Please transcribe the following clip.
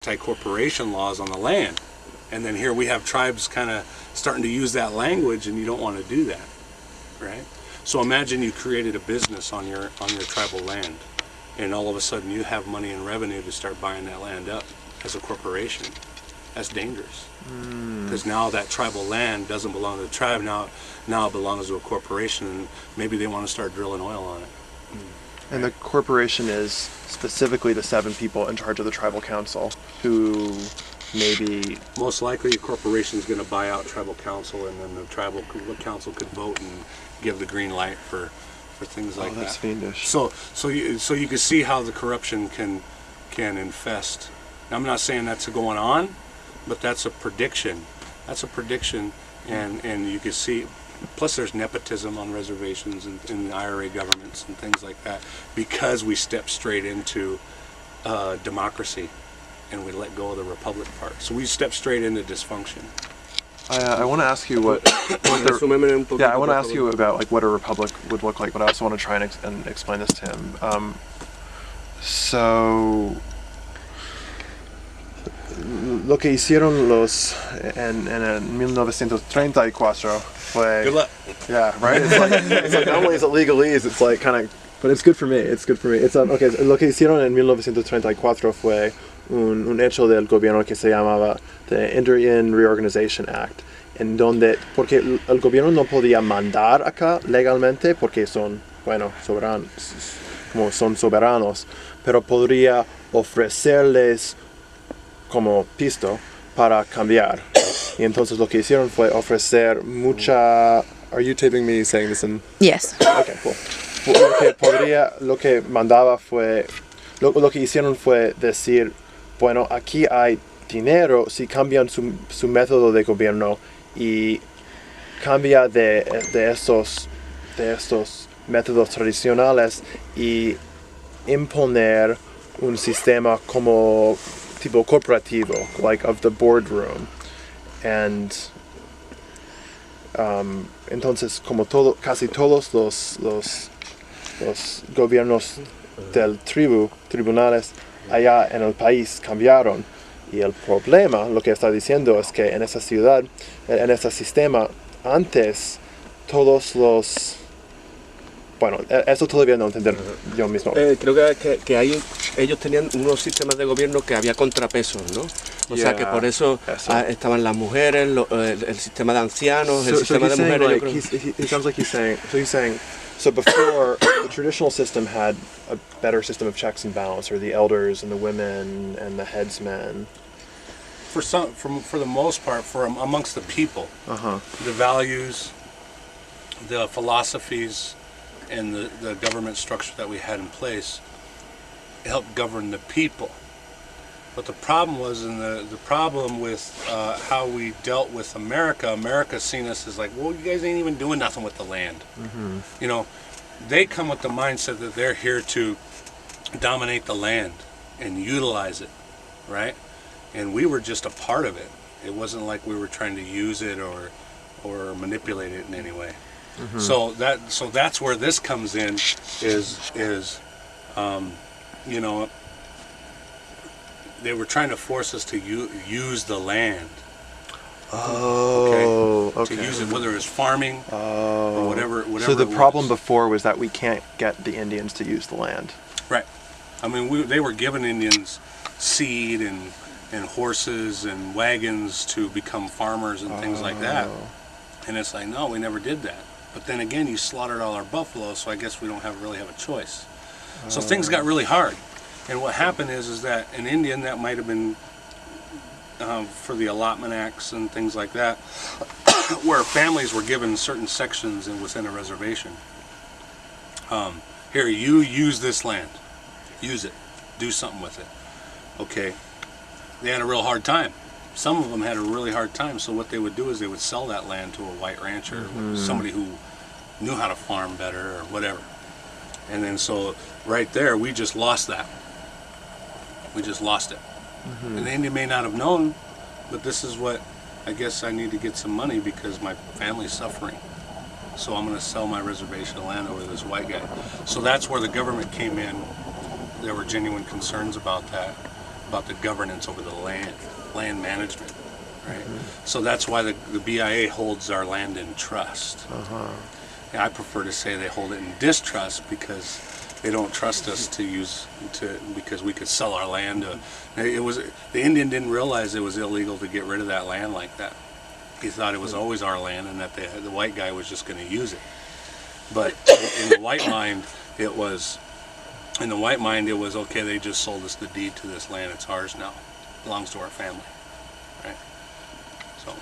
anti-corporation laws on the land. And then here we have tribes kind of starting to use that language, and you don't want to do that, right? So imagine you created a business on your tribal land, and all of a sudden you have money and revenue to start buying that land up as a corporation. That's dangerous, because now that tribal land doesn't belong to the tribe. Now it belongs to a corporation, and maybe they want to start drilling oil on it. And the corporation is specifically the 7 people in charge of the tribal council, who maybe... Most likely a corporation is going to buy out tribal council, and then the tribal council could vote and give the green light for things like that. That's fiendish. So you can see how the corruption can infest. Now, I'm not saying that's going on, but that's a prediction. That's a prediction, and you can see. Plus, there's nepotism on reservations and in the IRA governments and things like that, because we step straight into democracy and we let go of the republic part. So we step straight into dysfunction. I want to ask you what I want to ask you about like what a republic would look like, but I also want to try and explain this to him. So lo que hicieron los en 1934 fue... Good luck. Yeah, right? It's like not only is it legalese, it's like kind of... But it's good for me, it's good for me. It's, okay, lo que hicieron en 1934 fue un hecho del gobierno que se llamaba the Indian ReOrganization Act, en donde, porque el gobierno no podía mandar acá legalmente porque son, bueno, soberanos, como son soberanos, pero podría ofrecerles como pisto para cambiar. Y entonces lo que hicieron fue ofrecer mucha... Are you taping me saying this in... Yes. Okay, cool. Lo que mandaba fue... Lo que hicieron fue decir, bueno, aquí hay dinero si cambian su método de gobierno y cambia de estos métodos tradicionales y imponer un sistema como tipo corporativo, like of the boardroom. And entonces como casi todos los gobiernos del tribunales allá en el país cambiaron, y el problema, lo que está diciendo, es que en esa ciudad, en ese sistema, antes todos los... Bueno, eso todavía no entender yo mismo. Creo que ellos tenían unos sistemas de gobierno que había contrapesos, ¿no? O sea que por eso estaban las mujeres, el sistema de ancianos, el sistema de mujeres. Like, it sounds like he's saying, so before the traditional system had a better system of checks and balance, or the elders and the women and the headsmen. For the most part, amongst the people, the values, the philosophies, and the government structure that we had in place helped govern the people. But the problem was, the problem with how we dealt with America seen us as like, well, you guys ain't even doing nothing with the land. You know, they come with the mindset that they're here to dominate the land and utilize it, right? And we were just a part of it. It wasn't like we were trying to use it or manipulate it in any way. So that's where this comes in, is you know, they were trying to force us to use the land. Okay. To use it, whether it's farming or whatever. So the problem before was that we can't get the Indians to use the land. Right. I mean, they were giving Indians seed and horses and wagons to become farmers and things like that. And it's like, no, we never did that. But then again, you slaughtered all our buffalo, so I guess we don't really have a choice. So things got really hard. And what happened is that an Indian that might have been for the allotment acts and things like that, where families were given certain sections within a reservation. Here, you use this land. Use it. Do something with it. Okay. They had a real hard time. Some of them had a really hard time, so what they would do is they would sell that land to a white rancher, somebody who knew how to farm better or whatever. And then so right there, we just lost that. We just lost it. And the Indian may not have known, but this is what, I guess I need to get some money because my family's suffering. So I'm going to sell my reservation land over to this white guy. So that's where the government came in. There were genuine concerns about that. about the governance over the land management, right? So that's why the BIA holds our land in trust. And I prefer to say they hold it in distrust because they don't trust us because we could sell our land. The Indian didn't realize it was illegal to get rid of that land like that. He thought it was always our land and that the white guy was just going to use it. But in the white mind, it was okay. They just sold us the deed to this land. It's ours now. It belongs to our family, right? So.